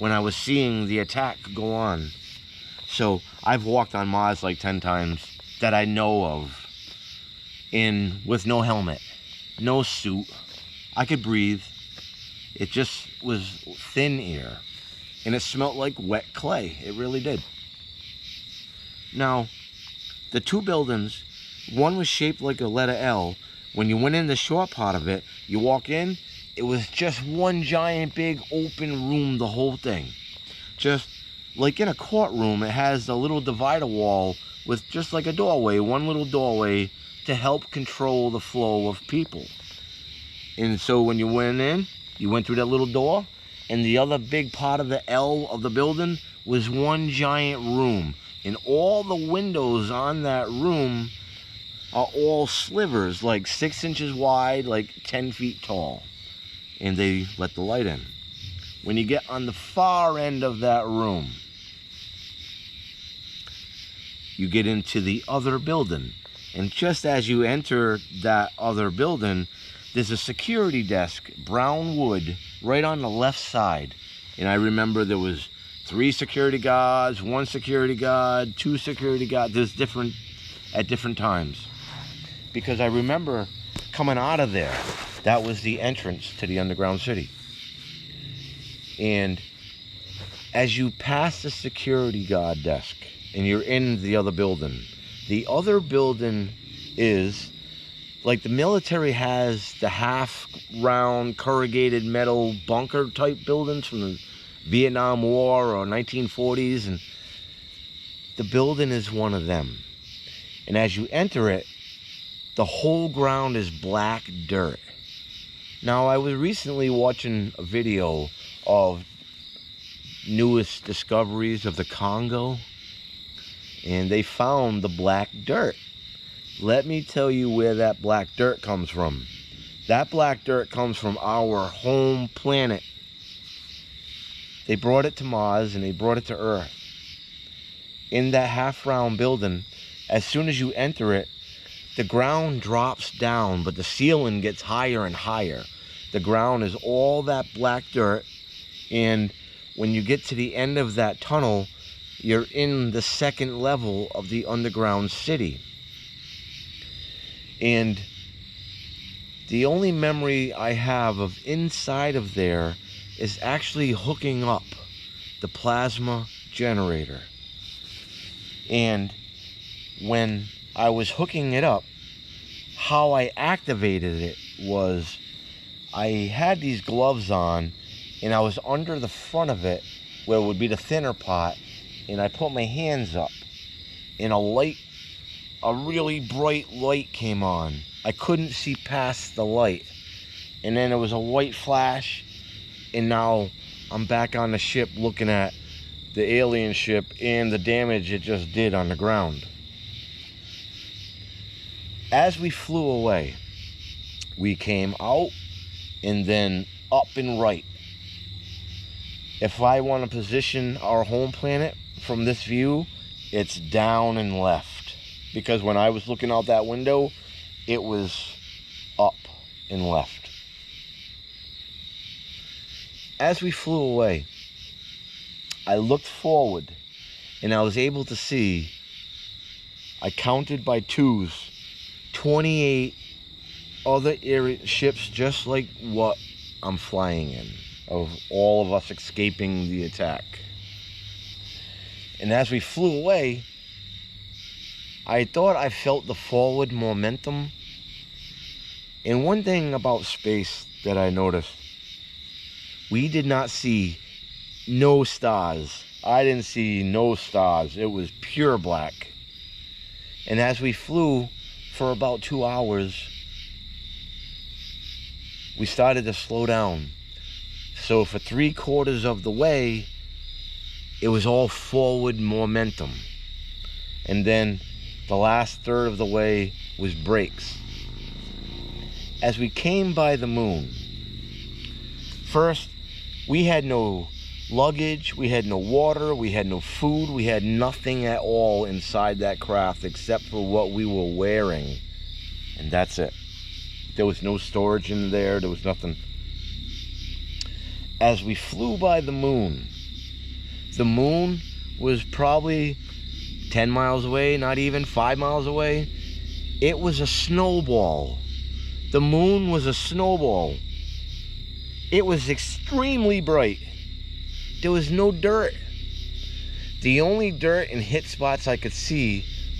when I was seeing the attack go on. So I've walked on Mars like 10 times that I know of, with no helmet, no suit. I could breathe. It just was thin air, and it smelled like wet clay. It really did. Now, the two buildings, one was shaped like a letter L. When you went in the short part of it, you walk in, it was just one giant big open room, the whole thing. Just like in a courtroom, it has a little divider wall with just like a doorway, one little doorway to help control the flow of people. And so when you went in, you went through that little door, and the other big part of the L of the building was one giant room. And all the windows on that room are all slivers, like 6 inches wide, like 10 feet tall. And they let the light in. When you get on the far end of that room, you get into the other building. And just as you enter that other building, there's a security desk, brown wood, right on the left side. And I remember there was 3 security guards, 1 security guard, 2 security guards. There's different at different times. Because I remember coming out of there, that was the entrance to the underground city. And as you pass the security guard desk and you're in the other building is like the military has the half-round corrugated metal bunker type buildings from the Vietnam War or 1940s, and the building is one of them. And as you enter it, the whole ground is black dirt. Now, I was recently watching a video of newest discoveries of the Congo, and they found the black dirt. Let me tell you where that black dirt comes from. That black dirt comes from our home planet. They brought it to Mars and they brought it to Earth. In that half-round building, as soon as you enter it, the ground drops down, but the ceiling gets higher and higher. The ground is all that black dirt, and when you get to the end of that tunnel, you're in the second level of the underground city. And the only memory I have of inside of there is actually hooking up the plasma generator. And when I was hooking it up, how I activated it was I had these gloves on, and I was under the front of it where it would be the thinner part, and I put my hands up, and a really bright light came on. I couldn't see past the light, and then there was a white flash, and now I'm back on the ship looking at the alien ship and the damage it just did on the ground. As we flew away, we came out and then up and right. If I want to position our home planet from this view, it's down and left. Because when I was looking out that window, it was up and left. As we flew away, I looked forward and I was able to see, I counted by 2s, 28 other ships just like what I'm flying in, of all of us escaping the attack. And as we flew away, I thought I felt the forward momentum. And one thing about space that I noticed, we did not see no stars. I didn't see no stars. It was pure black. And as we flew for about 2 hours, we started to slow down. So for 3/4 of the way, it was all forward momentum. And then the last third of the way was brakes. As we came by the moon, first, we had no luggage, we had no water, we had no food, we had nothing at all inside that craft except for what we were wearing. And that's it. There was no storage in there, there was nothing. As we flew by the moon, The moon was probably 10 miles away, not even 5 miles away. It was a snowball. The moon was a snowball. It was extremely bright. There was no dirt. The only dirt and hit spots I could see